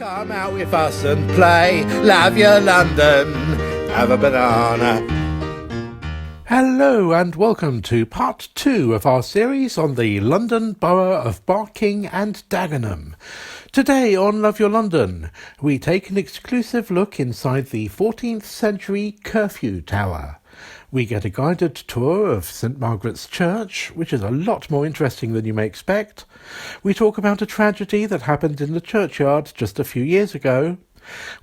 Come out with us and play. Love your London. Have a banana. Hello and welcome to part 2 of our series on the London borough of Barking and Dagenham. Today on Love Your London, we take an exclusive look inside the 14th century Curfew Tower. We get a guided tour of St Margaret's Church, which is a lot more interesting than you may expect. We talk about a tragedy that happened in the churchyard just a few years ago.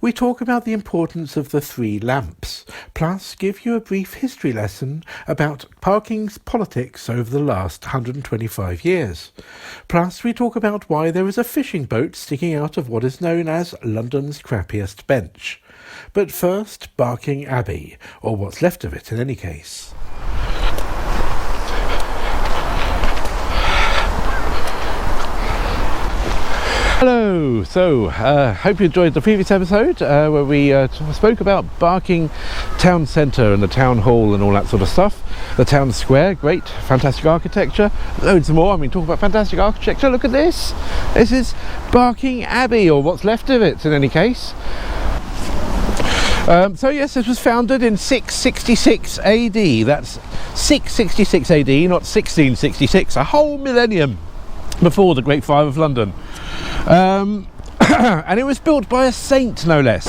We talk about the importance of the 3 lamps, plus give you a brief history lesson about Barking's politics over the last 125 years. Plus we talk about why there is a fishing boat sticking out of what is known as London's crappiest bench. But first, Barking Abbey, or what's left of it in any case. Hello, so hope you enjoyed the previous episode where we spoke about Barking town centre and the town hall and all that sort of stuff. The town square, great, fantastic architecture, loads more. I mean, talk about fantastic architecture, look at this. This is Barking Abbey, or what's left of it in any case. So yes, this was founded in 666 AD, that's 666 AD, not 1666, a whole millennium before the Great Fire of London. And it was built by a saint, no less.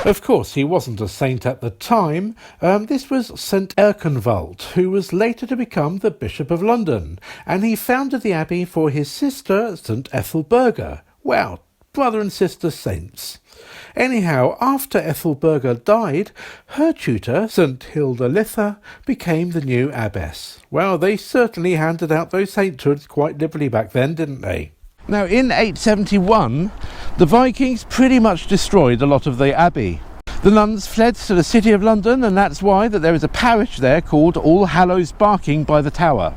Of course, he wasn't a saint at the time. This was St Erkenwald, who was later to become the Bishop of London, and he founded the abbey for his sister, St Ethelburga. Wow, brother and sister saints. Anyhow, after Ethelburga died, her tutor, St Hilda became the new abbess. Well, they certainly handed out those sainthoods quite liberally back then, didn't they? Now, in 871, the Vikings pretty much destroyed a lot of the abbey. The nuns fled to the city of London, and that's why that there is a parish there called All Hallows Barking by the Tower.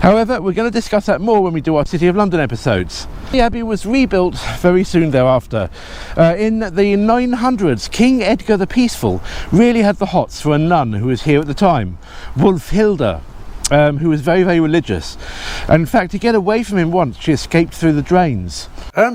However, we're going to discuss that more when we do our City of London episodes. The abbey was rebuilt very soon thereafter. In the 900s, King Edgar the Peaceful really had the hots for a nun who was here at the time, Wulfhilda, who was very, very religious. And in fact, to get away from him once, she escaped through the drains.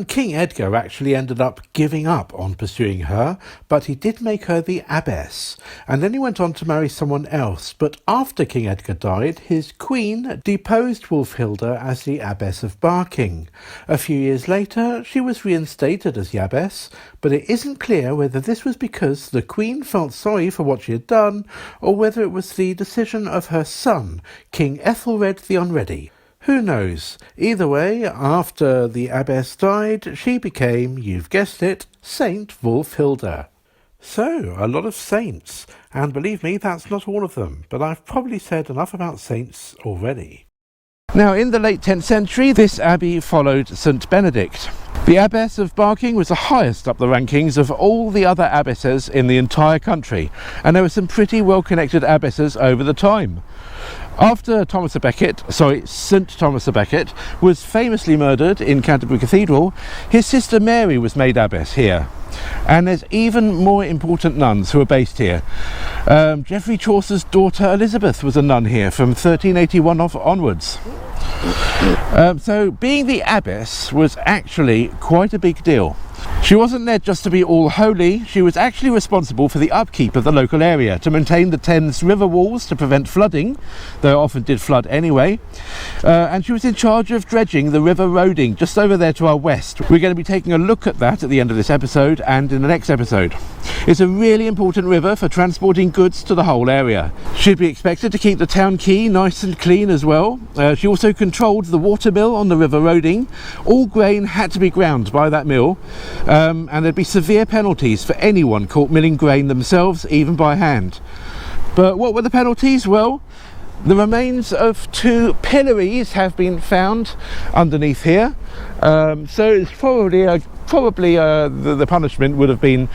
King Edgar actually ended up giving up on pursuing her, but he did make her the abbess. And then he went on to marry someone else. But after King Edgar died, his queen deposed Wulfhilda as the abbess of Barking. A few years later, she was reinstated as the abbess, but it isn't clear whether this was because the queen felt sorry for what she had done, or whether it was the decision of her son, King Ethelred the Unready. Who knows? Either way, after the abbess died, she became, you've guessed it, Saint Wulfhilda. So, a lot of saints, and believe me, that's not all of them, but I've probably said enough about saints already. Now, in the late 10th century, this abbey followed St Benedict. The abbess of Barking was the highest up the rankings of all the other abbesses in the entire country, and there were some pretty well-connected abbesses over the time. After St Thomas a Becket was famously murdered in Canterbury Cathedral, his sister Mary was made abbess here. And there's even more important nuns who are based here. Geoffrey Chaucer's daughter Elizabeth was a nun here from 1381 onwards. So being the abbess was actually quite a big deal. She wasn't there just to be all holy, she was actually responsible for the upkeep of the local area, to maintain the Thames river walls to prevent flooding, though it often did flood anyway, and she was in charge of dredging the River Roding just over there to our west. We're going to be taking a look at that at the end of this episode and in the next episode. It's a really important river for transporting goods to the whole area. She'd be expected to keep the town quay nice and clean as well. She also controlled the water mill on the River Roding. All grain had to be ground by that mill. And there'd be severe penalties for anyone caught milling grain themselves, even by hand. But what were the penalties? Well, the remains of 2 pillories have been found underneath here. So it's probably the punishment would have been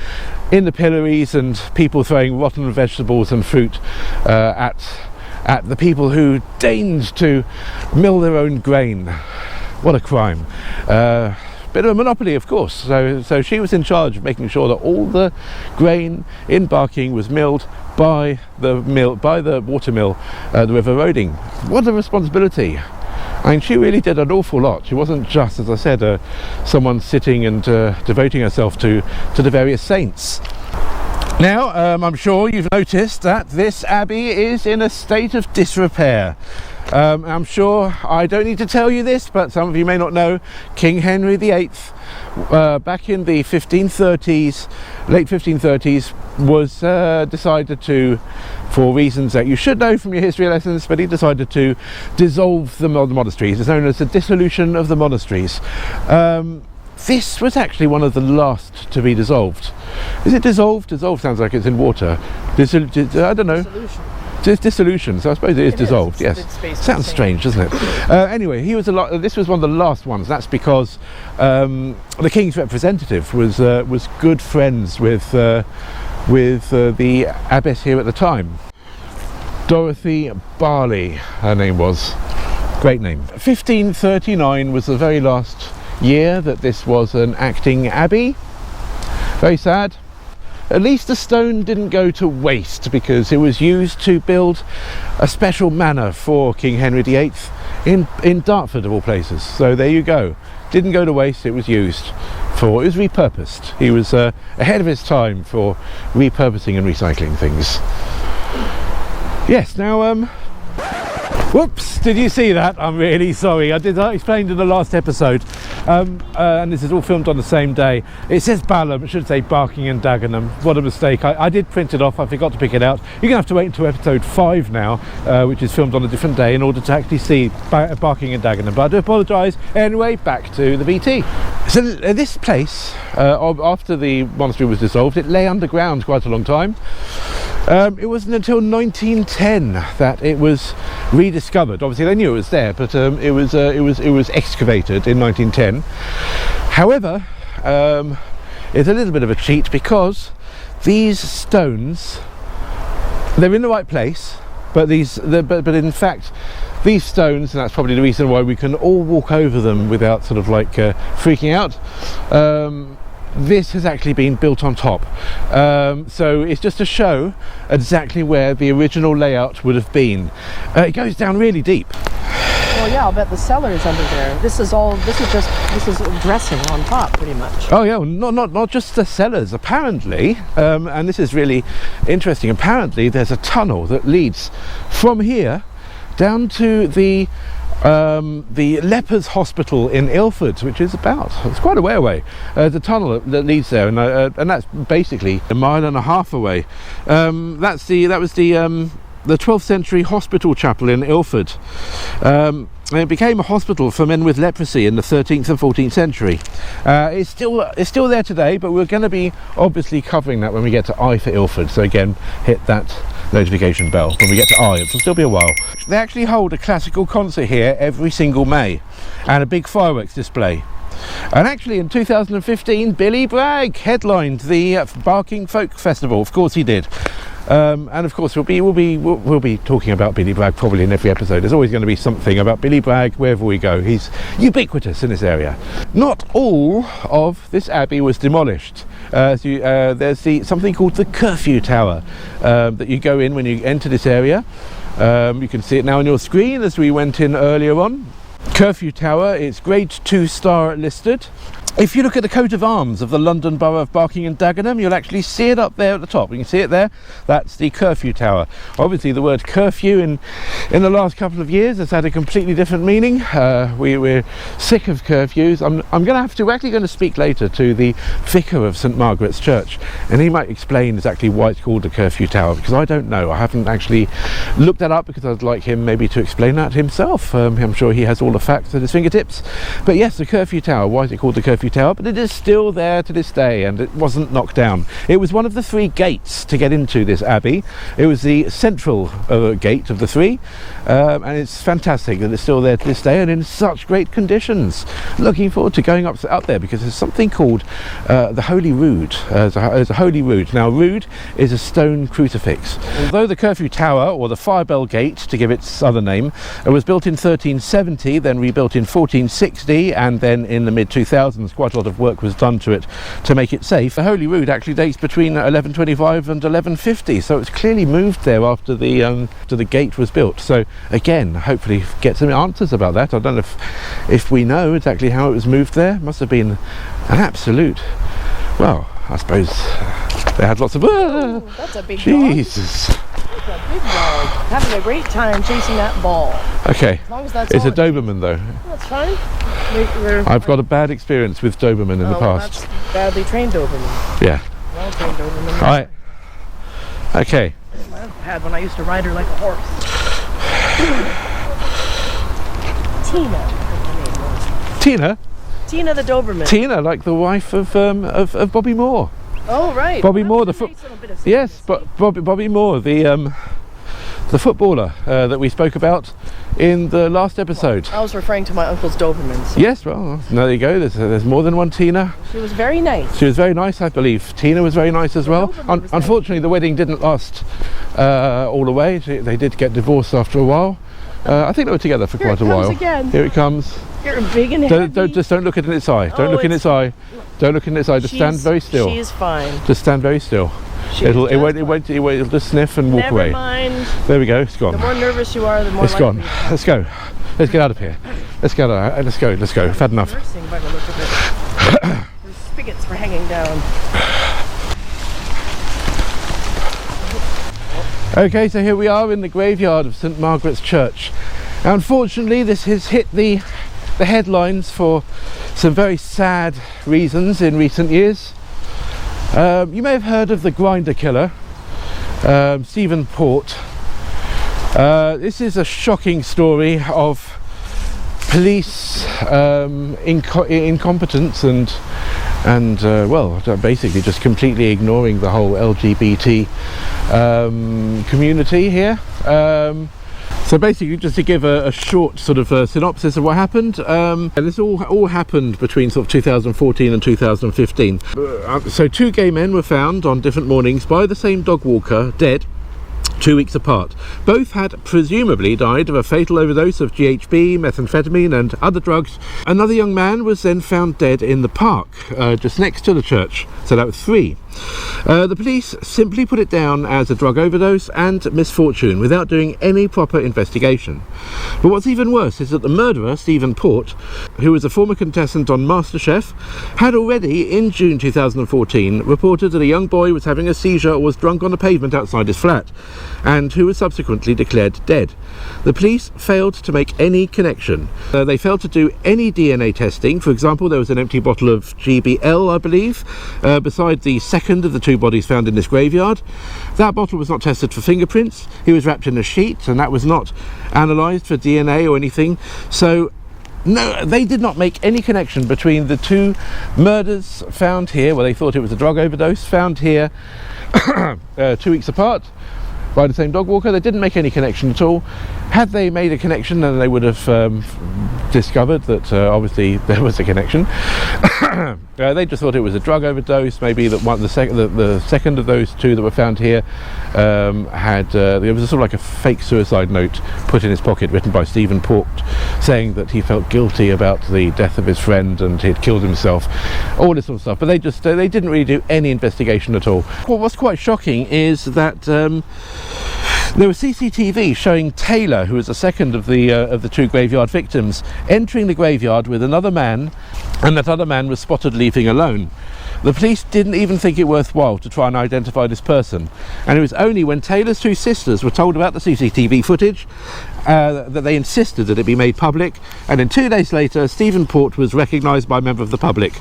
in the pillories and people throwing rotten vegetables and fruit at the people who deigned to mill their own grain. What a crime. Bit of a monopoly, of course. So she was in charge of making sure that all the grain in Barking was milled by the water mill, the River Roding. What a responsibility! I mean, she really did an awful lot. She wasn't just, as I said, someone sitting and devoting herself to the various saints. Now, I'm sure you've noticed that this abbey is in a state of disrepair. I'm sure I don't need to tell you this, but some of you may not know, King Henry VIII, back in the 1530s, late 1530s, was decided to, for reasons that you should know from your history lessons, but he decided to dissolve the monasteries. It's known as the Dissolution of the Monasteries. This was actually one of the last to be dissolved. Is it dissolved? Dissolved sounds like it's in water. I don't know. Dissolution. It's dissolution, so I suppose it is dissolved. Yes. Sounds strange, doesn't it? Anyway, this was one of the last ones. That's because the King's representative was good friends with the abbess here at the time. Dorothy Barley, her name was. Great name. 1539 was the very last year that this was an acting abbey. Very sad. At least the stone didn't go to waste, because it was used to build a special manor for King Henry VIII in Dartford of all places. So there you go. Didn't go to waste, it was used. It was repurposed. He was ahead of his time for repurposing and recycling things. Yes, now whoops, did you see that? I'm really sorry. I explained in the last episode, and this is all filmed on the same day. It says Balham, it should say Barking and Dagenham. What a mistake. I did print it off, I forgot to pick it out. You're going to have to wait until episode 5 now, which is filmed on a different day, in order to actually see Barking and Dagenham. But I do apologise. Anyway, back to the BT. So this place, after the monastery was dissolved, it lay underground quite a long time. It wasn't until 1910 that it was rediscovered. Obviously they knew it was there, but it was excavated in 1910. However, it's a little bit of a cheat, because these stones, they're in the right place, but in fact these stones, and that's probably the reason why we can all walk over them without sort of like freaking out, this has actually been built on top, so it's just to show exactly where the original layout would have been. It goes down really deep. Well, yeah, I'll bet the cellar is under there. This is dressing on top, pretty much. Oh yeah, well, not just the cellars. Apparently, and this is really interesting. Apparently, there's a tunnel that leads from here down to the Lepers Hospital in Ilford, which is it's quite a way away. The tunnel that leads there, and that's basically a mile and a half away. That was the 12th century hospital chapel in Ilford. And it became a hospital for men with leprosy in the 13th and 14th century. It's still there today, but we're going to be obviously covering that when we get to I for Ilford. So again, hit that notification bell when we get to I. It'll still be a while. They actually hold a classical concert here every single May, and a big fireworks display. And actually in 2015 Billy Bragg headlined the Barking Folk Festival. Of course he did. And of course we'll be talking about Billy Bragg probably in every episode. There's always going to be something about Billy Bragg wherever we go. He's ubiquitous in this area. Not all of this abbey was demolished. There's something called the Curfew Tower that you go in when you enter this area. You can see it now on your screen as we went in earlier on. Curfew Tower, it's grade 2-star listed. If you look at the coat of arms of the London Borough of Barking and Dagenham, you'll actually see it up there at the top. You can see it there. That's the Curfew Tower. Obviously the word curfew in the last couple of years has had a completely different meaning. We're sick of curfews. I'm actually going to speak later to the vicar of St Margaret's Church, and he might explain exactly why it's called the Curfew Tower, because I don't know. I haven't actually looked that up, because I'd like him maybe to explain that himself. I'm sure he has all the facts at his fingertips. But yes, the Curfew Tower. Why is it called the Curfew Tower? But it is still there to this day, and it wasn't knocked down. It was one of the 3 gates to get into this abbey. It was the central gate of the 3, and it's fantastic that it's still there to this day and in such great conditions. Looking forward to going up there, because there's something called the Holy Rood. There's a Holy Rood. Now, Rood is a stone crucifix. Although the Curfew Tower, or the Firebell Gate to give its other name, was built in 1370, then rebuilt in 1460, and then in the mid-2000s grounds. Quite a lot of work was done to it to make it safe. The Holy Rood actually dates between 1125 and 1150, so it's clearly moved there after the gate was built. So again, hopefully get some answers about that. I don't know if we know exactly how it was moved there. Must have been an absolute, well, I suppose they had lots of... Ooh, that's a big Jesus. Dog. It's a big dog. Having a great time chasing that ball. Okay. As long as that's it's all a Doberman though. That's fine. I've got a bad experience with Doberman in the past. That's badly trained Doberman. Yeah. Well trained Doberman. All right. Okay. I had when I used to ride her like a horse. Tina. Tina? Tina the Doberman. Tina, like the wife of Bobby Moore. Oh right. Bobby Well, Moore, yes, but Bobby Moore, the footballer that we spoke about in the last episode. I was referring to my uncle's Doberman. So. Yes, well, there you go. There's more than one Tina. She was very nice. She was very nice, I believe. Tina was very nice as well. Unfortunately, the wedding didn't last all the way. They did get divorced after a while. I think they were together for quite a while. Again. Here it comes. You're big and heavy. Don't look in its eye. Don't look in its eye. Don't look in its eye. Just stand very still. She is fine. Just stand very still. It'll just sniff and walk away. Never mind. There we go. It's gone. The more nervous you are, the more. It's gone. Let's go. Let's get out of here. Let's get out. Let's go. Let's go. I've had enough. Nursing by the look of it. There's spigots for hanging down. Okay, so here we are in the graveyard of St Margaret's Church. Unfortunately, this has hit the headlines for some very sad reasons in recent years. You may have heard of the Grindr Killer Stephen Port. This is a shocking story of police incompetence and well, basically just completely ignoring the whole LGBT community here. So basically, just to give a short sort of synopsis of what happened, and this all happened between sort of 2014 and 2015. So 2 gay men were found on different mornings by the same dog walker, dead, 2 weeks apart. Both had presumably died of a fatal overdose of GHB, methamphetamine and other drugs. Another young man was then found dead in the park, just next to the church. So that was 3. The police simply put it down as a drug overdose and misfortune without doing any proper investigation. But what's even worse is that the murderer, Stephen Port, who was a former contestant on MasterChef, had already in June 2014 reported that a young boy was having a seizure or was drunk on the pavement outside his flat, and who was subsequently declared dead. The police failed to make any connection. They failed to do any DNA testing. For example, there was an empty bottle of GBL, I believe, beside the second of the 2 bodies found in this graveyard. That bottle was not tested for fingerprints. He was wrapped in a sheet, and that was not analysed for DNA or anything. So no, they did not make any connection between the 2 murders found here, well, they thought it was a drug overdose, found here 2 weeks apart by the same dog walker. They didn't make any connection at all. Had they made a connection, then they would have discovered that obviously there was a connection. They just thought it was a drug overdose. Maybe that the second of those 2 that were found here had there was a sort of like a fake suicide note put in his pocket, written by Stephen Port, saying that he felt guilty about the death of his friend and he'd killed himself, all this sort of stuff. But they didn't really do any investigation at all. What's quite shocking is that there was CCTV showing Taylor, who was the second of the 2 graveyard victims, entering the graveyard with another man, and that other man was spotted leaving alone. The police didn't even think it worthwhile to try and identify this person, and it was only when Taylor's 2 sisters were told about the CCTV footage that they insisted that it be made public, and then 2 days later Stephen Port was recognised by a member of the public.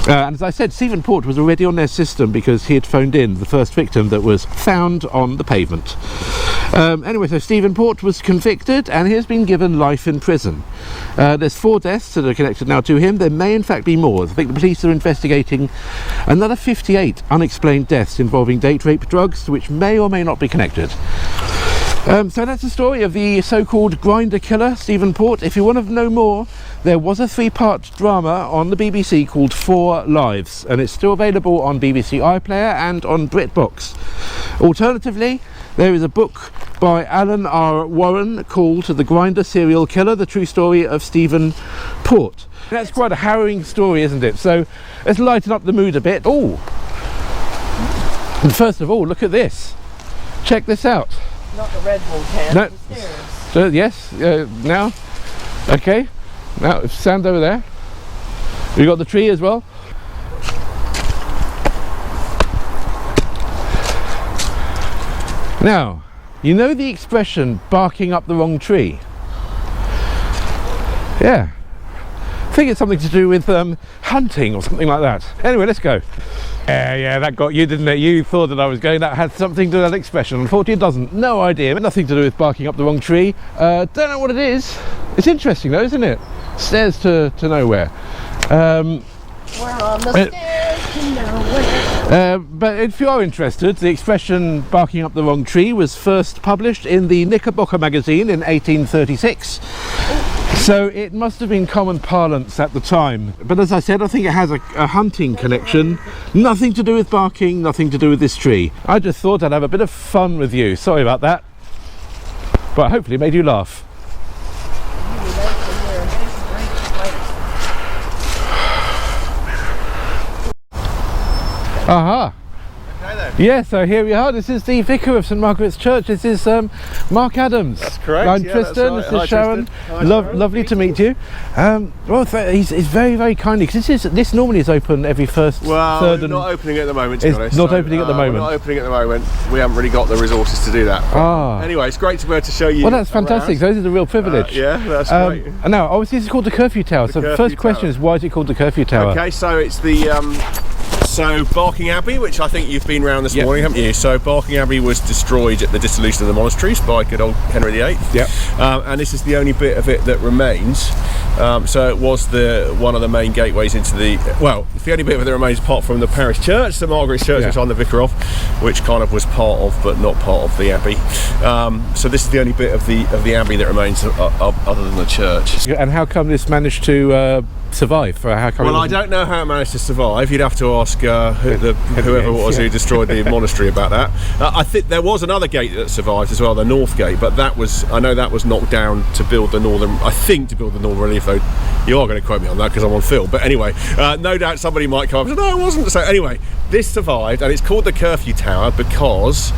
And as I said, Stephen Port was already on their system because he had phoned in the first victim that was found on the pavement. Anyway, so Stephen Port was convicted and he has been given life in prison. There's 4 deaths that are connected now to him. There may in fact be more. I think the police are investigating another 58 unexplained deaths involving date rape drugs, which may or may not be connected. So that's the story of the so-called Grindr Killer Stephen Port. If you want to know more, there was a 3-part drama on the BBC called 4 Lives, and it's still available on BBC iPlayer and on BritBox. Alternatively, there is a book by Alan R. Warren called The Grindr Serial Killer, The True Story of Stephen Port. That's quite a harrowing story, isn't it? So let's lighten up the mood a bit. Oh, and first of all, look at this. Check this out. Not the Red Bull can. No. The stairs. So yes, now, okay. Now stand over there. You got the tree as well. Now, you know the expression "barking up the wrong tree"? Yeah. I think it's something to do with hunting or something like that. Anyway, let's go. Yeah, that got you, didn't it? You thought that I was going, that had something to that expression. Unfortunately, it doesn't. No idea. Nothing to do with barking up the wrong tree. Don't know what it is. It's interesting though, isn't it? Stairs to nowhere. We're on the stairs to nowhere. But if you are interested, the expression "barking up the wrong tree" was first published in the Knickerbocker magazine in 1836. So it must have been common parlance at the time. But as I said, I think it has a hunting connection. Nothing to do with barking, nothing to do with this tree. I just thought I'd have a bit of fun with you. Sorry about that. But hopefully it made you laugh. Aha. Yeah, so here we are. This is the vicar of St Margaret's Church. This is Mark Adams. That's correct. I'm yeah, Tristán. Right. This is Sharon. Hi, Sharon. Lovely to meet you. Well, he's very, very kindly, because this normally is open every first, third, and not opening at the moment. To be honest. Not opening at the moment. We're not opening at the moment. We haven't really got the resources to do that. Anyway, it's great to be able to show you. Well, that's fantastic. Around. This is a real privilege. Yeah, that's great. And now, obviously, this is called the Curfew Tower. So the first question is, why is it called the Curfew Tower? Okay, so it's the Barking Abbey, which I think you've been round this morning, haven't you? So Barking Abbey was destroyed at the Dissolution of the Monasteries by good old Henry VIII. Yep. And this is the only bit of it that remains. So it was one of the main gateways into it's the only bit of it that remains apart from the parish church, St Margaret's Church, which I'm the vicar of, which kind of was part of, but not part of the abbey. So this is the only bit of the abbey that remains other than the church. And how come this managed to survive? I don't know how it managed to survive. You'd have to ask whoever it was who destroyed the monastery about that. I think there was another gate that survived as well, the North Gate, but I know that was knocked down to build the northern relief, though you are going to quote me on that because I'm on film. But anyway, no doubt somebody might come up and say, no, it wasn't. So anyway, this survived, and it's called the Curfew Tower because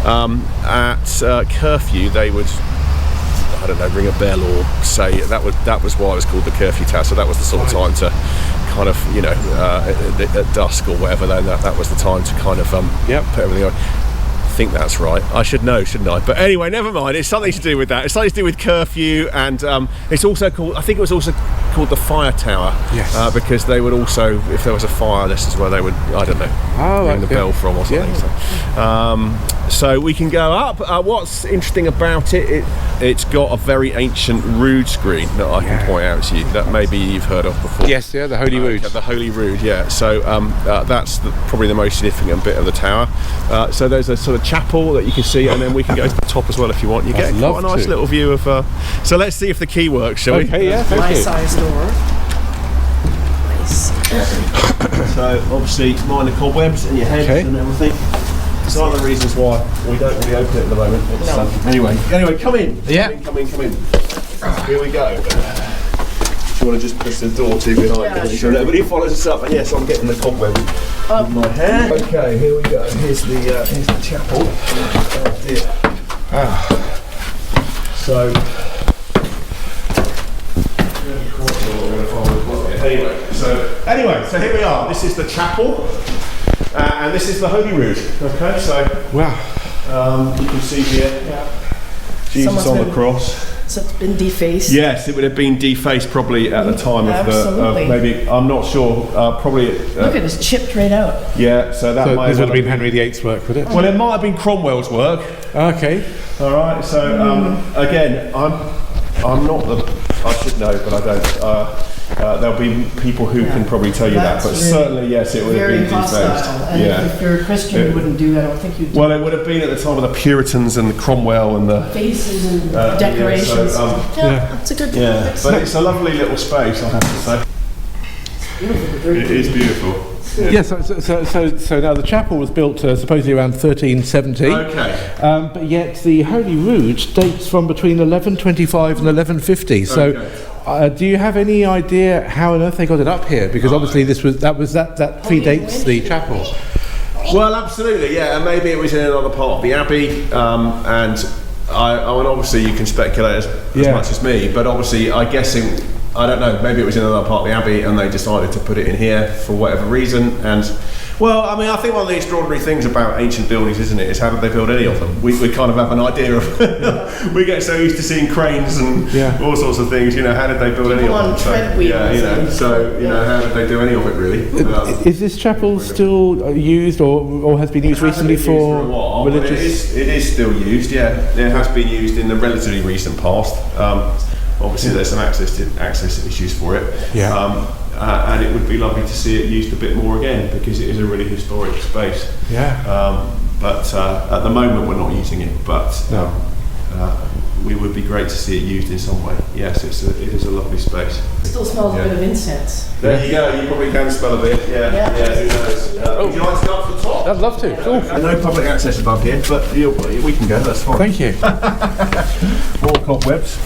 at curfew they would, I don't know, ring a bell or say that was why it was called the Curfew Tower. So that was the sort of time to kind of, at dusk or whatever, then that was the time to kind of put everything on. I think that's right. I should know, shouldn't I? But anyway, never mind. It's something to do with that. It's something to do with curfew, and it's also called, I think it was also called the Fire Tower. Yes. Because they would also, if there was a fire, this is where they would, I don't know, ring the bell from or something. Yeah. So we can go up. What's interesting about it's got a very ancient rood screen that I can point out to you that maybe you've heard of before. Yes, the Holy Rood. The Holy Rood, yeah. So that's probably the most significant bit of the tower. So there's a sort of chapel that you can see, and then we can go to the top as well if you want. You get quite a nice little view of. So let's see if the key works, shall we? Okay, yeah. Thank you. Size door. Nice. So obviously mind the cobwebs in your head and everything. It's one of the reasons why we don't really open it at the moment. Anyway, come in. Yeah. Come in. Here we go. Do you want to just push the door to behind? So nobody follows us up. And yes, I'm getting the cobweb in my hair. Okay, here we go. Here's the chapel. So. Anyway, so here we are. This is the chapel, and this is the Holy Rood. Okay, so wow, you can see here Jesus on the cross. So it's been defaced. Yes, it would have been defaced probably at the time of maybe, I'm not sure, probably. Look at it, it's chipped right out. Yeah, so that might this would have been Henry VIII's work, would it? Well, it might have been Cromwell's work. Okay. All right. So again, I'm not I should know, but I don't. there'll be people who can probably tell you that, but really certainly, yes, it would have been defaced. And if you're a Christian, you wouldn't do that. I don't think you'd do Well, it would have been at the time of the Puritans and the Cromwell and the faces and decorations. That's a good but it's a lovely little space, I have to say. It is beautiful. Yes, so now the chapel was built supposedly around 1370. Okay. But yet the Holy Rood dates from between 1125 and 1150. So, do you have any idea how on earth they got it up here? Because obviously that predates the chapel. Well, absolutely, yeah, and maybe it was in another part of the abbey, and obviously you can speculate as much as me, but obviously I don't know, maybe it was in another part of the abbey and they decided to put it in here for whatever reason. And well, I mean, I think one of the extraordinary things about ancient buildings, isn't it, is how did they build any of them? We kind of have an idea of we get so used to seeing cranes and all sorts of things, how did they build any of them? How did they do any of it really? Is this chapel still used or has been used recently for religious? It is still used, yeah. It has been used in the relatively recent past. Obviously, there's some access issues for it, and it would be lovely to see it used a bit more again because it is a really historic space. But at the moment, we're not using it. But we would be great to see it used in some way. Yes, it is a lovely space. It still smells a bit of incense. There you go. You probably can smell a bit. Yeah. Who knows? Would you like to go up to the top? I'd love to. Cool. No public access above here, but we can go. That's fine. Thank you. More cobwebs.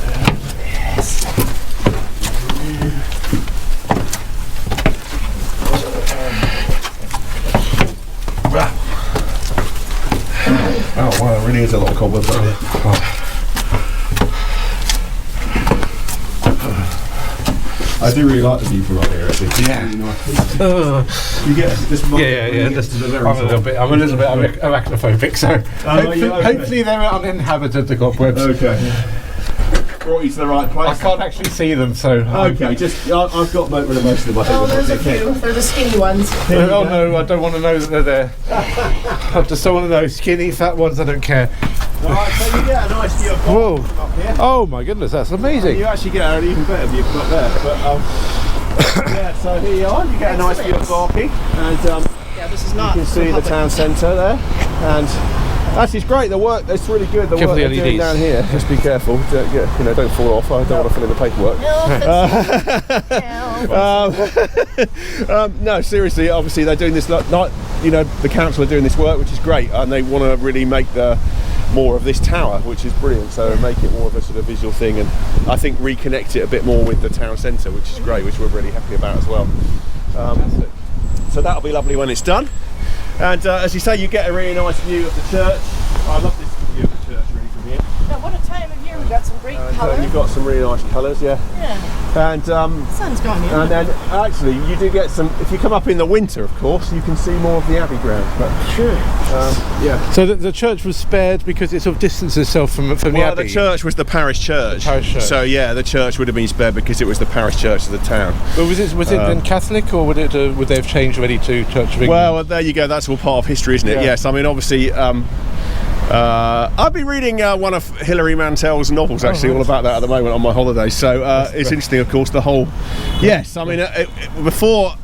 Oh wow, it really is a lot of cobwebs up here. I do really like the view from up here actually. Yeah. Really nice. You get this I'm a little bit arachnophobic, so hopefully they're uninhabited, the cobwebs. Okay. Brought you to the right place. I can't actually see them, so okay. I've got most of them. There's a few. They're the skinny ones. Oh no, I don't want to know that they're there. I just don't want to know. Skinny, fat ones, I don't care. Right, so you get a nice view of Barking from up here. Oh my goodness, that's amazing. You actually get an even better view from up there. But so here you are. You get a nice view of Barking, and this is not. You can see the town centre there, and. Actually, it's great. The work, it's really good. The work they're doing down here. Just be careful. Don't fall off. I don't want to fill in the paperwork. No, seriously. Obviously, they're doing this. The council are doing this work, which is great, and they want to really make more of this tower, which is brilliant. So make it more of a sort of visual thing, and I think reconnect it a bit more with the town centre, which is great, which we're really happy about as well. So that'll be lovely when it's done. And as you say, you get a really nice view of the church. I love this view of the church really from here. Now, what a time of year! We've got some great colours. You've got some really nice colours, Yeah. And the sun's gone in. And then actually, you do get some. If you come up in the winter, of course, you can see more of the abbey ground. But sure. So the church was spared because it sort of distanced itself from the abbey. Well, the church was the parish church. So yeah, the church would have been spared because it was the parish church of the town. But was it then Catholic, or would they have changed already to Church of England? Well, there you go. That's all part of history, isn't it? Yeah. Yes. I mean, obviously. I've been reading one of Hilary Mantel's novels actually, all about that at the moment on my holiday. So it's interesting, of course. The whole, yes. I mean, before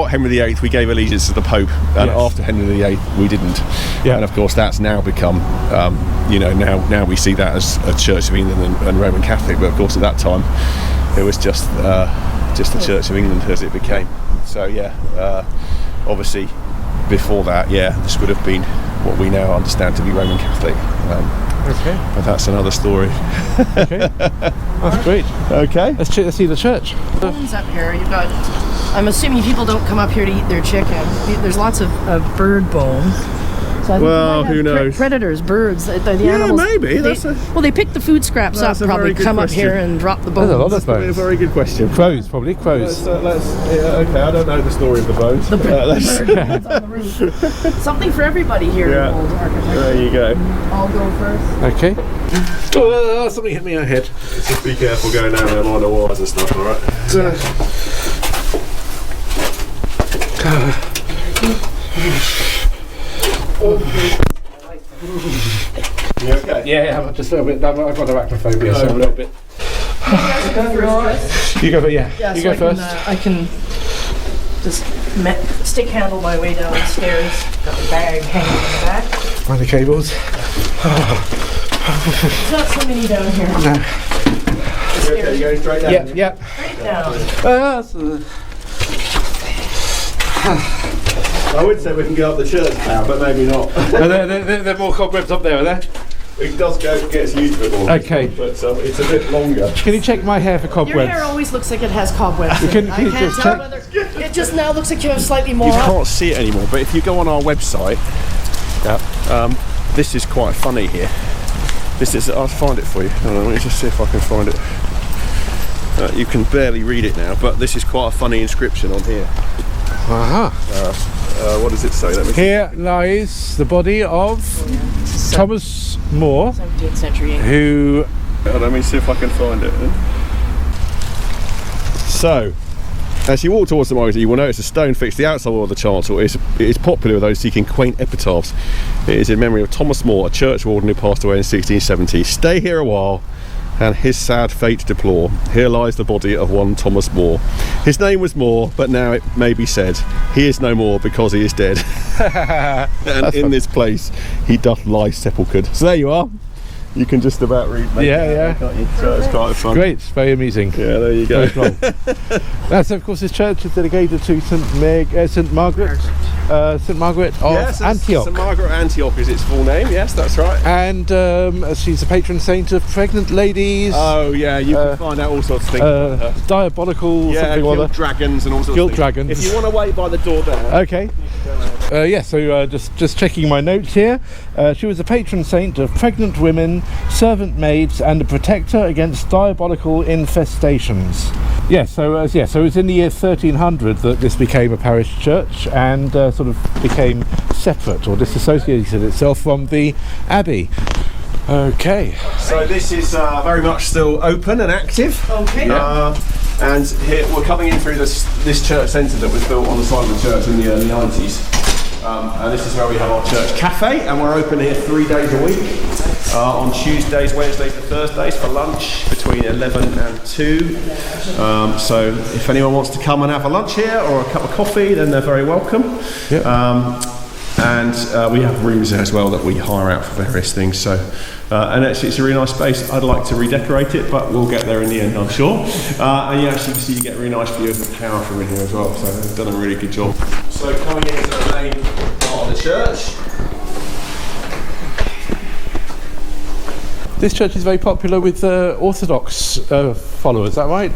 Henry VIII, we gave allegiance to the Pope, and after Henry VIII, we didn't. Yeah. And of course, that's now become, now we see that as a Church of England and Roman Catholic. But of course, at that time, it was just the Church of England as it became. So obviously, before that, this would have been what we now understand to be Roman Catholic. But that's another story. Okay, that's great. Okay, let's see the church. Bones up here. You've got. I'm assuming people don't come up here to eat their chicken. There's lots of bird bones. So who knows? Predators, birds, the animals. Maybe. They pick the food scraps up, probably come up here and drop the bones. There's a lot of bones. A very good question. Crows, probably crows. Okay, I don't know the story of the bones. The bones on the roof. Something for everybody here in old architecture. There you go. I'll go first. Okay. Oh, something hit me on the head. Just be careful going down there along the wires and stuff, all right? You okay? Yeah, just a little bit. I've got arachnophobia, so a little bit. I go first. You go first, yeah. Yeah, You so go first. I can just stick handle my way down the stairs. Got the bag hanging in the back. Find the cables. There's not so many down here. No. You're going straight down. Yeah. Straight down. I would say we can go up the church now, but maybe not. There are more cobwebs up there, are there? It does gets used a bit more. Okay. But it's a bit longer. Can you check my hair for Your cobwebs? hair always looks like it has cobwebs. Can I you can't just tell check? whether it just now looks like you have slightly more You up. can't see it anymore, but if you go on our website, this is quite funny here. This is, I'll find it for you. Hold on, let me just see if I can find it. You can barely read it now, but this is quite a funny inscription on here. What does it say? Let me see. Here lies the body of Thomas More, 17th century English. who... Let me see if I can find it. So, as you walk towards the monument, you will notice a stone fixed to the outside wall of the chancel. It is popular with those seeking quaint epitaphs. It is in memory of Thomas More, a churchwarden who passed away in 1670. Stay here a while, and his sad fate deplore. Here lies the body of one Thomas More. His name was More, but now it may be said, he is no more because he is dead. And in this place he doth lie sepulchred. So there you are. You can just about read. Yeah. Can't you? So it's quite fun. Great, it's very amusing. Yeah, there you go. Very strong. That's, of course, this church is dedicated to St Margaret of Antioch. St Margaret of Antioch is its full name. Yes, that's right. And she's a patron saint of pregnant ladies. Oh yeah, you can find out all sorts of things. Diabolical something or other. Guild dragons and all sorts Guild of things. dragons. If you want to wait by the door there. Okay. Just checking my notes here. She was a patron saint of pregnant women, servant maids, and a protector against diabolical infestations. So it's in the year 1300 that this became a parish church and sort of became separate or disassociated itself from the abbey. Okay. So this is very much still open and active. Okay. And here we're coming in through this church centre that was built on the side of the church in the early 90s. And this is where we have our church cafe, and we're open here 3 days a week. On Tuesdays, Wednesdays and Thursdays for lunch between 11 and 2. So if anyone wants to come and have a lunch here or a cup of coffee, then they're very welcome. Yep. And we have rooms there as well that we hire out for various things. So, and actually it's a really nice space. I'd like to redecorate it, but we'll get there in the end, I'm sure. And you actually see you get a really nice view of the tower from in here as well. So they've done a really good job. So coming into the main part of the church. This church is very popular with Orthodox followers, is that right?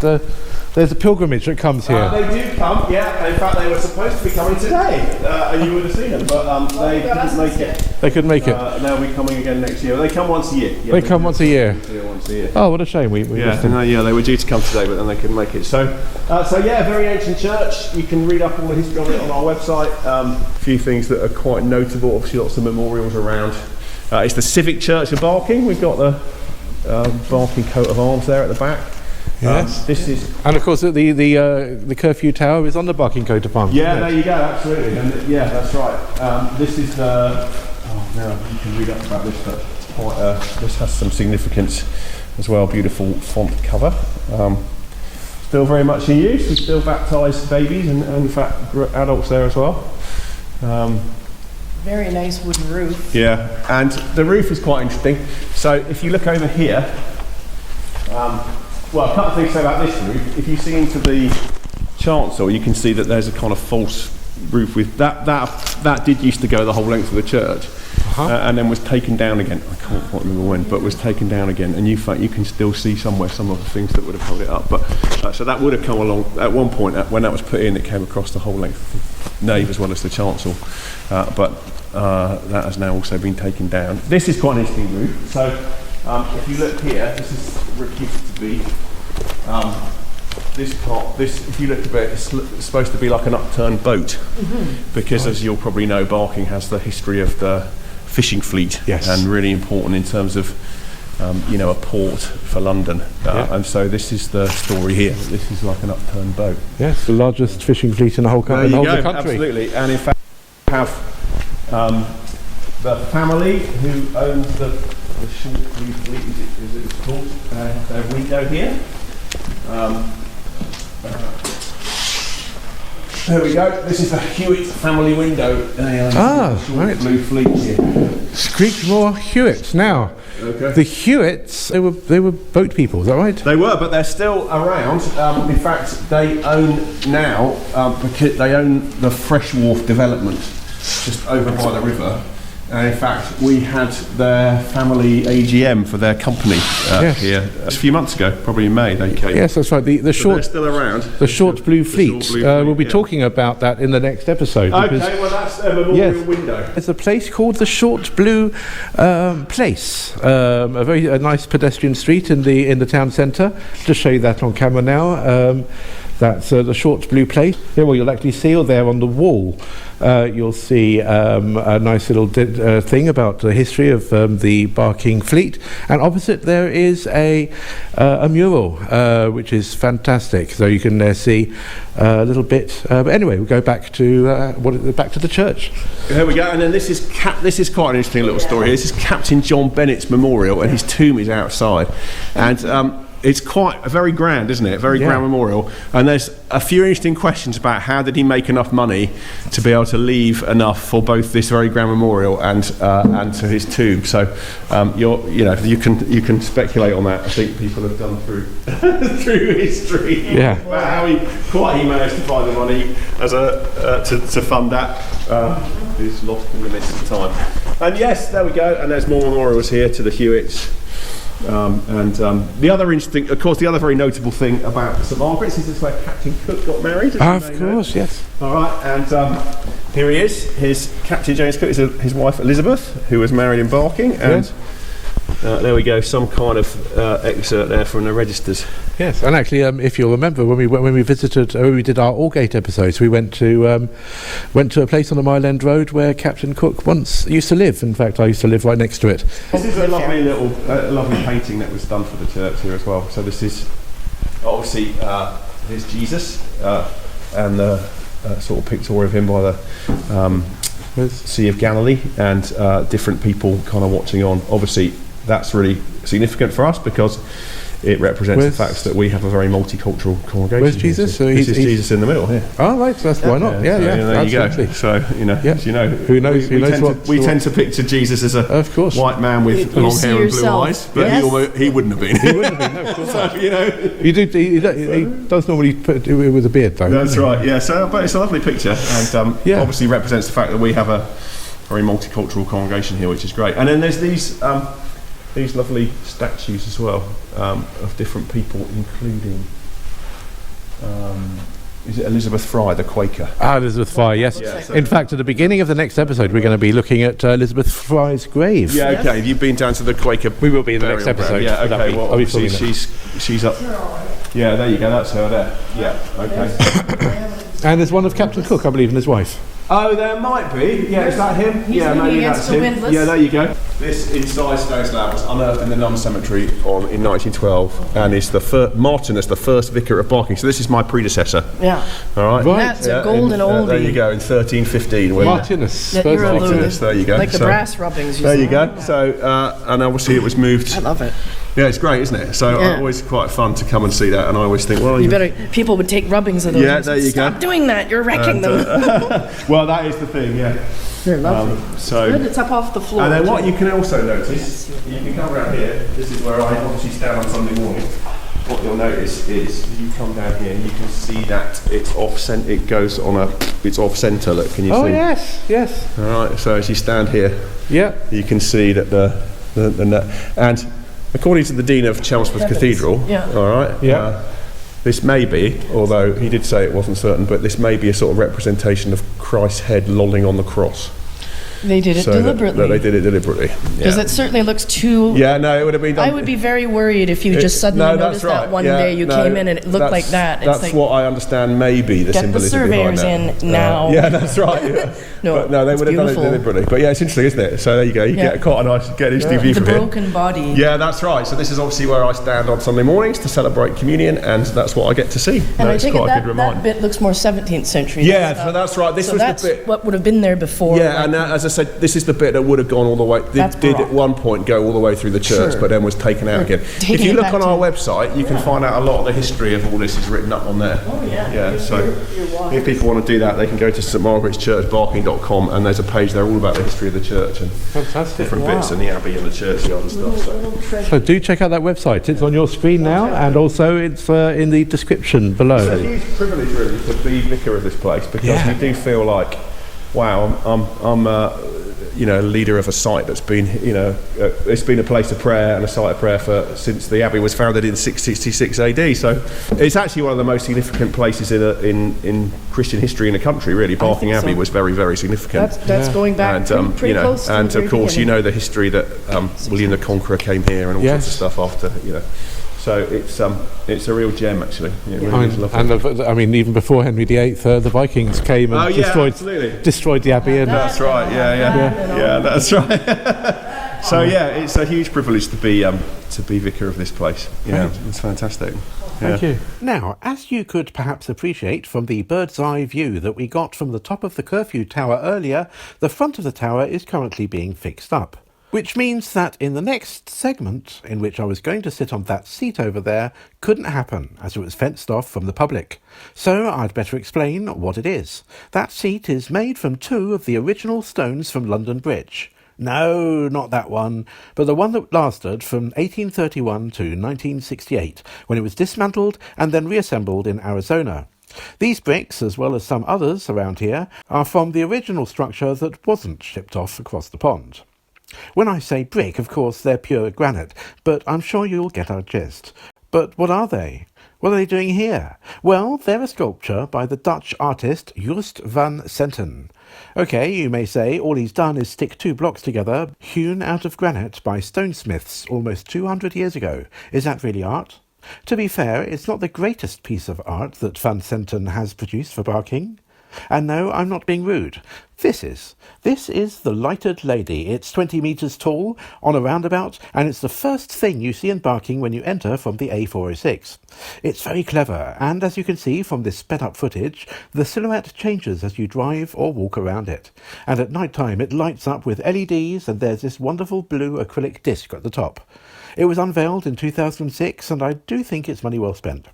There's a pilgrimage that comes here. They do come, yeah. In fact, they were supposed to be coming today, and you would have seen them, but they didn't make it. They couldn't make it. They'll be coming again next year. They come once a year. Yeah, They come once a year. Once a year. Oh, what a shame. We missed them. They were due to come today, but then they couldn't make it. So very ancient church. You can read up all the history of it on our website. A few things that are quite notable. Obviously, lots of memorials around. It's the Civic Church of Barking. We've got the Barking coat of arms there at the back. Yes. This is, and of course the Curfew Tower is on the Barking coat of arms. Yeah, there you go. Absolutely. And yeah, that's right. This is the. Now you can read up about this, but this has some significance as well. Beautiful font cover. Still very much in use. We still baptise babies and in fact adults there as well. Very nice wooden roof. Yeah, and the roof is quite interesting. So if you look over here, well, a couple of things to say about this roof. If you see into the chancel, you can see that there's a kind of false roof with that did used to go the whole length of the church, and then was taken down again. I can't quite remember when, but was taken down again. And you can still see somewhere some of the things that would have held it up. But so that would have come along at one point when that was put in. It came across the whole length of the nave as well as the chancel, but that has now also been taken down. This is quite an interesting roof. So if you look here, this is reputed to be. This, if you look a bit, it's supposed to be like an upturned boat, because as you'll probably know, Barking has the history of the fishing fleet, and really important in terms of, a port for London. And so this is the story here. This is like an upturned boat. Yes, the largest fishing fleet in the whole country. Country. Absolutely. And in fact, we have the family who owns the short fleet, as it's called, their window here. There we go. This is the Hewitt family window. Right. Blue fleet here. Creekmore Hewitts. Now, Okay. the Hewitts, they were boat people, is that right? They were, but they're still around. In fact, they own now, because they own the Fresh Wharf development just over by the river. And in fact, we had their family AGM for their company here a few months ago, probably in May. They came. Yes, that's right. The short, they're still around. The short blue fleet. We'll be talking about that in the next episode. Okay, well that's a memorial window. There's a place called the Short Blue Place, a nice pedestrian street in the town centre. Just show you that on camera now. That's the Short Blue Place. Yeah, well, you'll actually see there on the wall. You'll see a nice little thing about the history of the Barking Fleet, and opposite there is a mural which is fantastic. So you can see a little bit. But anyway, we'll go back to back to the church. There we go. And then this is quite an interesting little story. This is Captain John Bennett's memorial, and his tomb is outside, and. It's quite very grand, isn't it? Very grand memorial. And there's a few interesting questions about how did he make enough money to be able to leave enough for both this very grand memorial and to his tomb. So you can speculate on that. I think people have done through history about how he managed to find the money as to fund that. Who's lost in the midst of time. And yes, there we go. And there's more memorials here to the Hewitts. The other interesting, of course, the other very notable thing about St Margaret's is this where Captain Cook got married. Of course, yes. All right, and here he is. His Captain James Cook is his wife Elizabeth, who was married in Barking, and there we go. Some kind of excerpt there from the registers. Yes, and actually, if you'll remember, when we visited, when we did our Aldgate episodes, we went to a place on the Mile End Road where Captain Cook once used to live. In fact, I used to live right next to it. This is a lovely little, lovely painting that was done for the church here as well. So this is obviously here's Jesus and the sort of picture of him by the Sea of Galilee, and different people kind of watching on. Obviously, that's really significant for us because it represents the fact that we have a very multicultural congregation. Where's Jesus? So this is Jesus in the middle here. Oh, right. So that's why not? Yeah, there absolutely. you go. So as you know, who knows? We tend to picture Jesus as a white man with long hair and blue eyes, but he wouldn't have been. He wouldn't have been. No, of course not. He does normally put it with a beard, though. That's right. Yeah. So, but it's a lovely picture, and obviously represents the fact that we have a very multicultural congregation here, which is great. And then there's these lovely statues as well of different people, including is it Elizabeth Fry, the Quaker? Elizabeth Fry, yes. Yeah, so in fact, at the beginning of the next episode, we're going to be looking at Elizabeth Fry's grave. Yeah, okay. Have you been down to the Quaker? We will be in the next episode. Yeah, okay. Well, obviously she's up. Yeah, there you go. That's her there. Yeah, okay. And there's one of Captain Cook, I believe, and his wife. Oh, there might be. Yeah, is that him? Maybe that's him. Yeah, there you go. This incised stone slab was unearthed in the Nun Cemetery in 1912, and is Martin is the first vicar of Barking. So this is my predecessor. Yeah. All right. That's a golden oldie. There you go. In 1315. Martinus. There you go. Like the brass rubbings. There you go. So and obviously it was moved. I love it. Yeah, it's great, isn't it? So always quite fun to come and see that, and I always think, well, people would take rubbings of those. Yeah, there you go. Stop doing that. You're wrecking them. Well, that is the thing. Yeah. They're lovely. So good. It's up off the floor. And then what you can also notice, you can come around here. This is where I obviously stand on Sunday morning. What you'll notice is you come down here and you can see that it's off centre. It goes on it's off centre. Look, can you see? Oh yes. All right. So as you stand here, you can see that the and according to the Dean of Chelmsford Cathedral, all right, this may be, although he did say it wasn't certain, but this may be a sort of representation of Christ's head lolling on the cross. They did it deliberately. They did it deliberately. Because it certainly looks too... Yeah, no, it would have been done... I would be very worried if you just suddenly noticed that one day you came in and it looked like that. That's like, what I understand maybe the symbolism behind that. Get the surveyors in now. Yeah, that's right. Yeah. No, they would have done it deliberately. But yeah, it's interesting, isn't it? So there you go. You get quite a nice interesting view from here. The broken body. Yeah, that's right. So this is obviously where I stand on Sunday mornings to celebrate communion, and that's what I get to see. And I take it that bit looks more 17th century. Yeah, so that's right. This was the bit... what would have been there before. Yeah, and as I said, this is the bit that would have gone all the way, did at one point go all the way through the church, but then was taken out again. If you look on our website, you can find out a lot of the history of all this is written up on there. Oh, yeah. Yeah, so if people want to do that, they can go to St Margaret's Church, Barking.com, and there's a page there all about the history of the church and different bits and the abbey and the churchyard and stuff. So do check out that website. It's on your screen now, and also it's in the description below. It's a huge privilege, really, to be vicar of this place, because we do feel like, wow, I'm a leader of a site that's been, it's been a place of prayer and a site of prayer since the abbey was founded in 666 AD. So it's actually one of the most significant places in Christian history in the country. Really, Barking Abbey was very, very significant. That's going back pretty close. And of course, the history that William the Conqueror came here and all sorts of stuff after. So it's a real gem, actually. Even before Henry VIII, the Vikings came and destroyed the abbey. That's right. Yeah, that's right. So it's a huge privilege to be vicar of this place. It's fantastic. Thank you. Now, as you could perhaps appreciate from the bird's eye view that we got from the top of the Curfew Tower earlier, the front of the tower is currently being fixed up. Which means that in the next segment, in which I was going to sit on that seat over there, couldn't happen as it was fenced off from the public. So I'd better explain what it is. That seat is made from 2 of the original stones from London Bridge. No, not that one, but the one that lasted from 1831 to 1968, when it was dismantled and then reassembled in Arizona. These bricks, as well as some others around here, are from the original structure that wasn't shipped off across the pond. When I say brick, of course, they're pure granite, but I'm sure you'll get our gist. But what are they? What are they doing here? Well, they're a sculpture by the Dutch artist Joost Van Santen. OK, you may say all he's done is stick 2 blocks together, hewn out of granite by stonesmiths almost 200 years ago. Is that really art? To be fair, it's not the greatest piece of art that Van Santen has produced for Barking. And no, I'm not being rude. This is the Lighted Lady. It's 20 metres tall, on a roundabout, and it's the first thing you see in Barking when you enter from the A406. It's very clever, and as you can see from this sped-up footage, the silhouette changes as you drive or walk around it. And at night time it lights up with LEDs, and there's this wonderful blue acrylic disc at the top. It was unveiled in 2006, and I do think it's money well spent.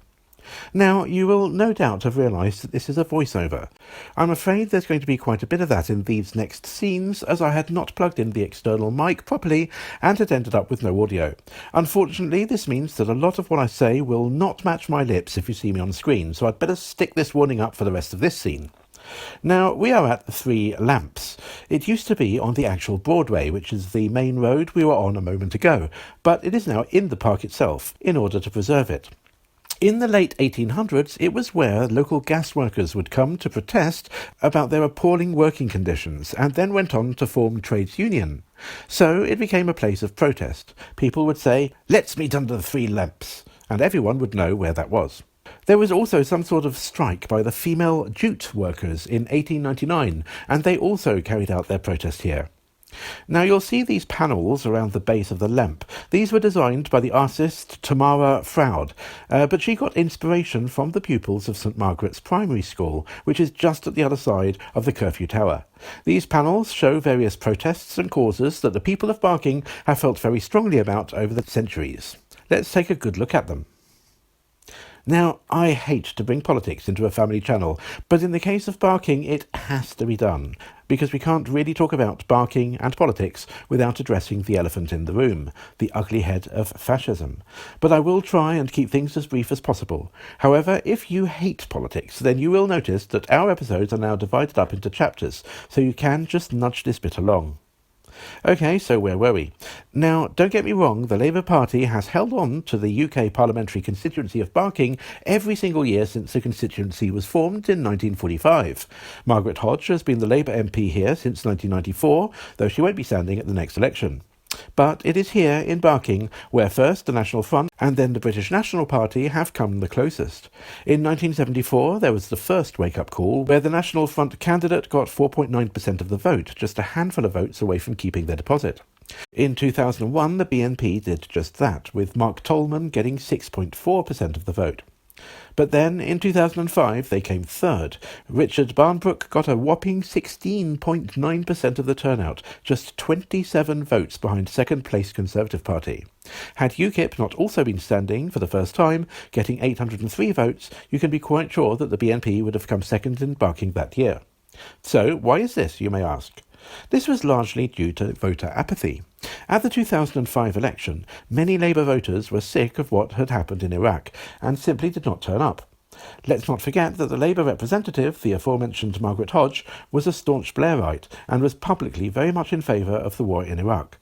Now, you will no doubt have realised that this is a voiceover. I'm afraid there's going to be quite a bit of that in these next scenes, as I had not plugged in the external mic properly and had ended up with no audio. Unfortunately, this means that a lot of what I say will not match my lips if you see me on screen, so I'd better stick this warning up for the rest of this scene. Now, we are at the 3 Lamps. It used to be on the actual Broadway, which is the main road we were on a moment ago, but it is now in the park itself, in order to preserve it. In the late 1800s, it was where local gas workers would come to protest about their appalling working conditions and then went on to form trades union. So it became a place of protest. People would say, "Let's meet under the 3 Lamps," and everyone would know where that was. There was also some sort of strike by the female jute workers in 1899, and they also carried out their protest here. Now you'll see these panels around the base of the lamp. These were designed by the artist Tamara Froud, but she got inspiration from the pupils of St Margaret's Primary School, which is just at the other side of the Curfew Tower. These panels show various protests and causes that the people of Barking have felt very strongly about over the centuries. Let's take a good look at them. Now, I hate to bring politics into a family channel, but in the case of Barking, it has to be done, because we can't really talk about Barking and politics without addressing the elephant in the room, the ugly head of fascism. But I will try and keep things as brief as possible. However, if you hate politics, then you will notice that our episodes are now divided up into chapters, so you can just nudge this bit along. OK, so where were we? Now, don't get me wrong, the Labour Party has held on to the UK parliamentary constituency of Barking every single year since the constituency was formed in 1945. Margaret Hodge has been the Labour MP here since 1994, though she won't be standing at the next election. But it is here in Barking where first the National Front and then the British National Party have come the closest. In 1974 there was the first wake-up call where the National Front candidate got 4.9% of the vote, just a handful of votes away from keeping their deposit. In 2001 the BNP did just that, with Mark Tolman getting 6.4% of the vote. But then, in 2005, they came third. Richard Barnbrook got a whopping 16.9% of the turnout, just 27 votes behind second-place Conservative Party. Had UKIP not also been standing for the first time, getting 803 votes, you can be quite sure that the BNP would have come second in Barking that year. So, why is this, you may ask? This was largely due to voter apathy. At the 2005 election, many Labour voters were sick of what had happened in Iraq and simply did not turn up. Let's not forget that the Labour representative, the aforementioned Margaret Hodge, was a staunch Blairite and was publicly very much in favour of the war in Iraq.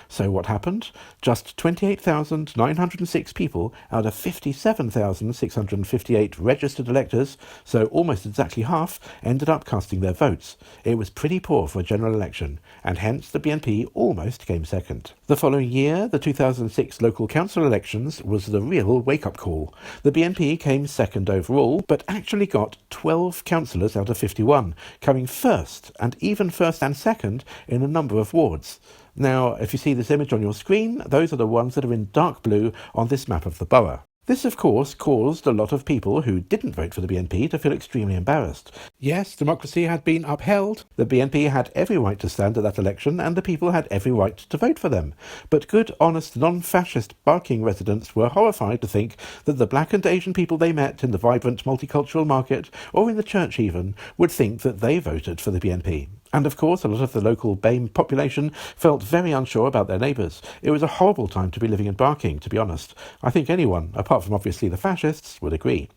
So what happened? Just 28,906 people out of 57,658 registered electors, so almost exactly half, ended up casting their votes. It was pretty poor for a general election, and hence the BNP almost came second. The following year, the 2006 local council elections, was the real wake-up call. The BNP came second overall, but actually got 12 councillors out of 51, coming first, and even first and second, in a number of wards. Now, if you see this image on your screen, those are the ones that are in dark blue on this map of the borough. This, of course, caused a lot of people who didn't vote for the BNP to feel extremely embarrassed. Yes, democracy had been upheld. The BNP had every right to stand at that election, and the people had every right to vote for them. But good, honest, non-fascist Barking residents were horrified to think that the black and Asian people they met in the vibrant multicultural market, or in the church even, would think that they voted for the BNP. And of course, a lot of the local BAME population felt very unsure about their neighbours. It was a horrible time to be living in Barking, to be honest. I think anyone, apart from obviously the fascists, would agree.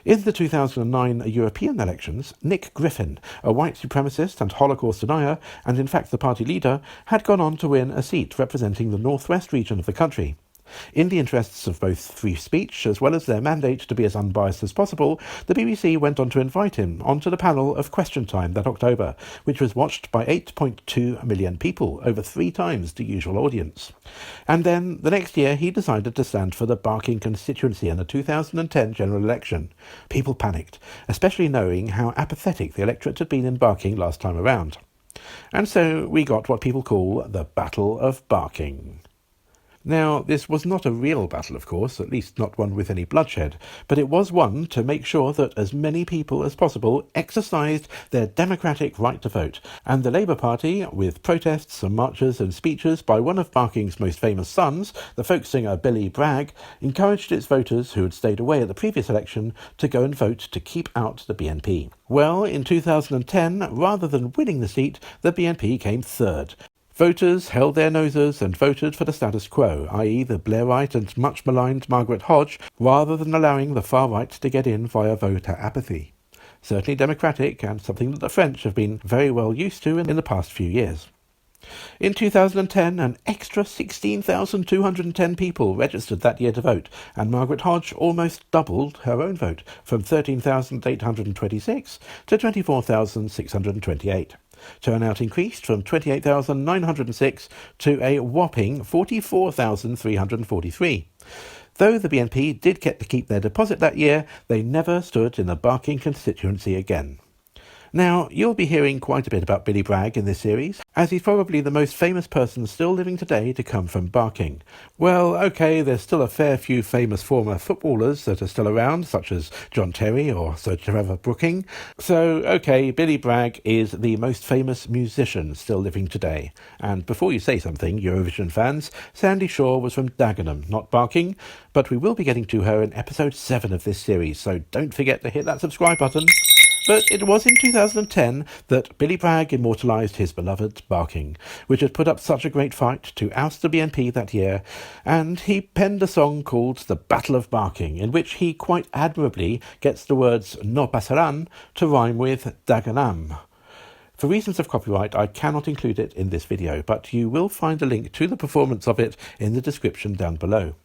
In the 2009 European elections, Nick Griffin, a white supremacist and Holocaust denier, and in fact the party leader, had gone on to win a seat representing the northwest region of the country. In the interests of both free speech as well as their mandate to be as unbiased as possible, the BBC went on to invite him onto the panel of Question Time that October, which was watched by 8.2 million people, over 3 times the usual audience. And then, the next year, he decided to stand for the Barking constituency in the 2010 general election. People panicked, especially knowing how apathetic the electorate had been in Barking last time around. And so we got what people call the Battle of Barking. Now, this was not a real battle, of course, at least not one with any bloodshed, but it was one to make sure that as many people as possible exercised their democratic right to vote, and the Labour Party, with protests and marches and speeches by one of Barking's most famous sons, the folk singer Billy Bragg, encouraged its voters who had stayed away at the previous election to go and vote to keep out the BNP. Well, in 2010, rather than winning the seat, the BNP came third. Voters held their noses and voted for the status quo, i.e. the Blairite and much maligned Margaret Hodge, rather than allowing the far right to get in via voter apathy. Certainly democratic, and something that the French have been very well used to in the past few years. In 2010, an extra 16,210 people registered that year to vote, and Margaret Hodge almost doubled her own vote, from 13,826 to 24,628. Turnout increased from 28,906 to a whopping 44,343. Though the BNP did get to keep their deposit that year, they never stood in the Barking constituency again. Now, you'll be hearing quite a bit about Billy Bragg in this series, as he's probably the most famous person still living today to come from Barking. Well, okay, there's still a fair few famous former footballers that are still around, such as John Terry or Sir Trevor Brooking. So, okay, Billy Bragg is the most famous musician still living today. And before you say something, Eurovision fans, Sandy Shaw was from Dagenham, not Barking, but we will be getting to her in episode 7 of this series, so don't forget to hit that subscribe button. But it was in 2010 that Billy Bragg immortalised his beloved Barking, which had put up such a great fight to oust the BNP that year, and he penned a song called The Battle of Barking, in which he quite admirably gets the words no passaran to rhyme with Dagenham. For reasons of copyright, I cannot include it in this video, but you will find a link to the performance of it in the description down below.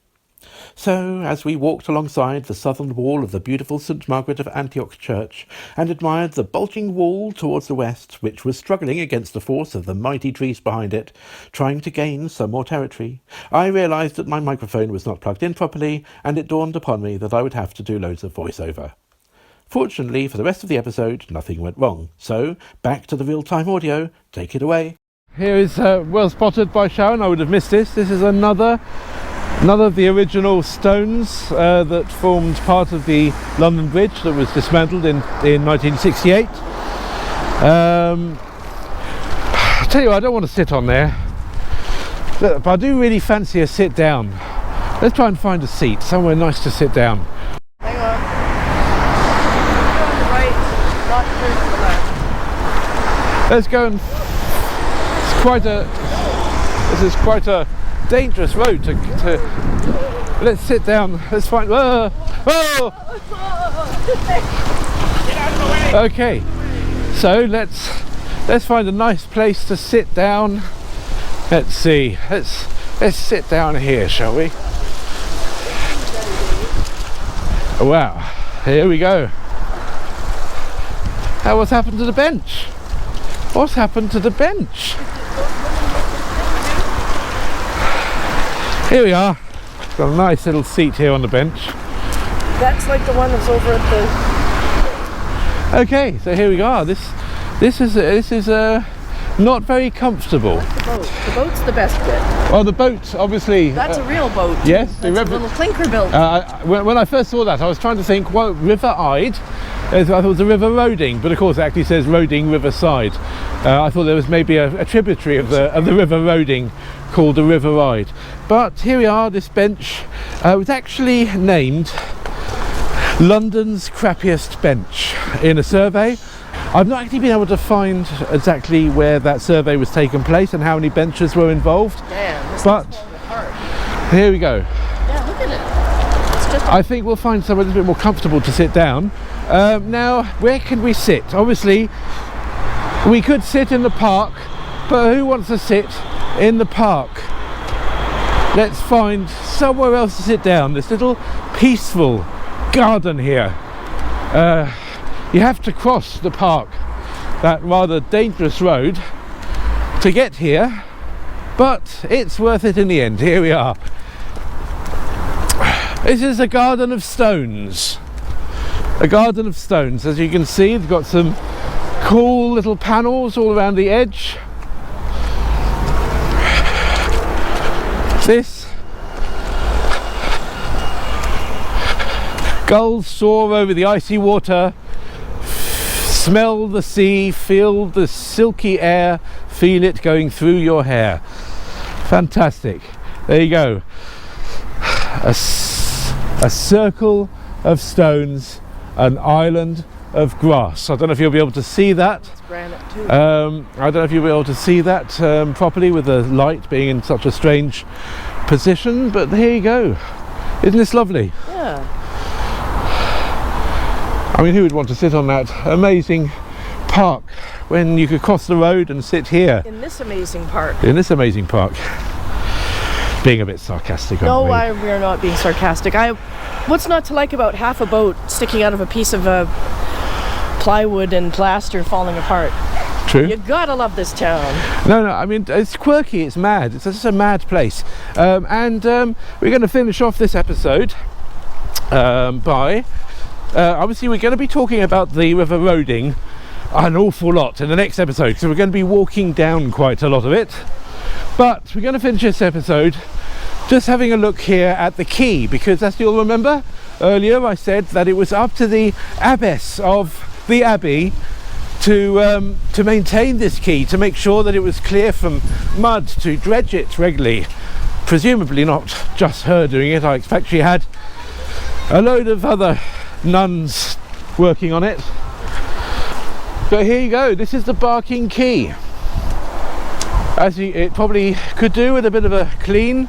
So, as we walked alongside the southern wall of the beautiful St. Margaret of Antioch church, and admired the bulging wall towards the west, which was struggling against the force of the mighty trees behind it, trying to gain some more territory, I realised that my microphone was not plugged in properly, and it dawned upon me that I would have to do loads of voiceover. Fortunately, for the rest of the episode, nothing went wrong. So, back to the real-time audio. Take it away. Here is well spotted by Sharon. I would have missed this. This is another None of the original stones that formed part of the London Bridge that was dismantled in 1968. I tell you what, I don't want to sit on there, but I do really fancy a sit down. Let's try and find a seat, somewhere nice to sit down. Hang on. Go on the right, not turn to the left. Let's go and... This is quite a dangerous road to let's sit down. Let's find... Whoa! Okay, so let's find a nice place to sit down. Let's see. Let's sit down here, shall we? Wow, here we go. Now, what's happened to the bench? What's happened to the bench? Here we are. Got a nice little seat here on the bench. That's like the one that's over at the... Okay, so here we are. This is not very comfortable. What's the boat? The boat's the best bit. Well, the boat, obviously. That's a real boat. Yes, that's a little clinker built. When I first saw that, I was trying to think, well, River Ide. I thought it was a river roading, but of course it actually says Roding Riverside. I thought there was maybe a tributary of the River Roding called the River Ide. But here we are. This bench was actually named London's crappiest bench in a survey. I've not actually been able to find exactly where that survey was taking place and how many benches were involved. Damn, this but is falling apart. Here we go. Yeah, look at it. It's just I think we'll find somewhere a little bit more comfortable to sit down. Now, where can we sit? Obviously, we could sit in the park, but who wants to sit in the park? Let's find somewhere else to sit down. This little peaceful garden here. You have to cross the park, that rather dangerous road, to get here, but it's worth it in the end. Here we are. This is a garden of stones. A garden of stones. As you can see, they've got some cool little panels all around the edge. This gulls soar over the icy water, smell the sea, feel the silky air, feel it going through your hair. Fantastic. There you go. A circle of stones, an island of grass. I don't know if you'll be able to see that. It's granite too. I don't know if you'll be able to see that properly with the light being in such a strange position, but here you go. Isn't this lovely? Yeah. I mean, who would want to sit on that amazing park when you could cross the road and sit here? In this amazing park. In this amazing park. Being a bit sarcastic, No, aren't we? we are not being sarcastic. What's not to like about half a boat sticking out of a piece of plywood and plaster falling apart? True. You gotta love this town. No, I mean, it's quirky, it's mad. It's just a mad place. And we're going to finish off this episode by... obviously, we're going to be talking about the River Roding an awful lot in the next episode, so we're going to be walking down quite a lot of it. But we're going to finish this episode just having a look here at the quay, because as you'll remember, earlier I said that it was up to the abbess of the abbey to maintain this quay, to make sure that it was clear from mud, to dredge it regularly. Presumably not just her doing it. I expect she had a load of other nuns working on it. So here you go. This is the Barking Quay. It probably could do with a bit of a clean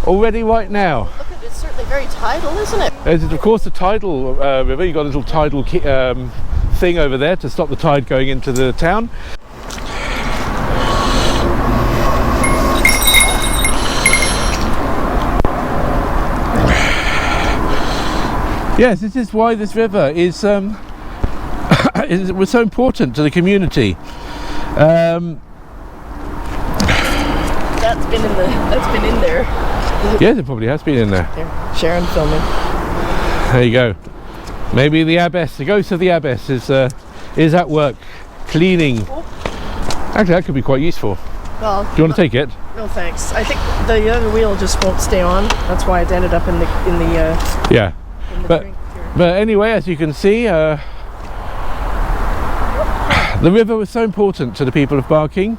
already right now. Look at it, it's certainly very tidal, isn't it? There's of course the tidal river. You've got a little tidal thing over there to stop the tide going into the town. Yes, this is why this river is was so important to the community. That's been in there. Yes, it probably has been in there. There, Sharon filming. There you go. Maybe the abbess, the ghost of the abbess, is at work cleaning. Actually, that could be quite useful. Well, Do you want to take it? No thanks. I think the other wheel just won't stay on. That's why it ended up in the Yeah. But drink here. But anyway, as you can see, the river was so important to the people of Barking,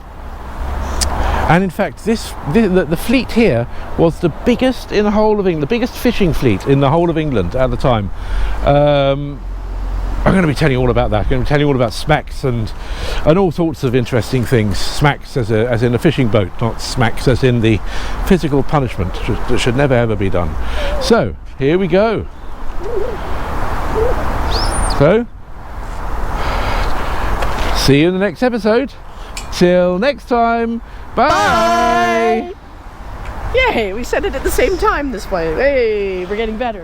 and in fact the fleet here was the biggest in the whole of England, the biggest fishing fleet in the whole of England at the time. I'm going to be telling you all about that. I'm going to be telling you all about smacks and all sorts of interesting things. Smacks as in a fishing boat, not smacks as in the physical punishment that should never ever be done. So here we go. So, see you in the next episode. Till next time, bye! Yay, we said it at the same time this way. Hey, we're getting better.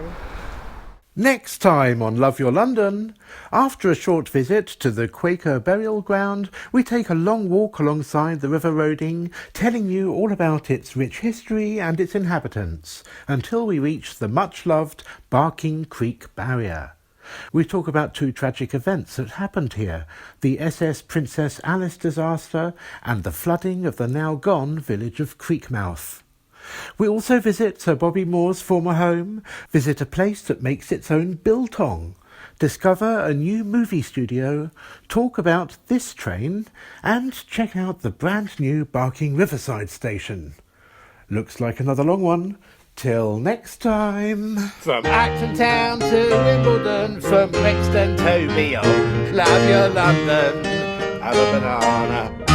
Next time on Love Your London, after a short visit to the Quaker burial ground, we take a long walk alongside the River Roding, telling you all about its rich history and its inhabitants, until we reach the much-loved Barking Creek Barrier. We talk about two tragic events that happened here, the SS Princess Alice disaster and the flooding of the now-gone village of Creekmouth. We also visit Sir Bobby Moore's former home, visit a place that makes its own biltong, discover a new movie studio, talk about this train, and check out the brand new Barking Riverside station. Looks like another long one. Till next time. From Acton Town to Wimbledon, from Brixton to beyond, love your London, have a banana.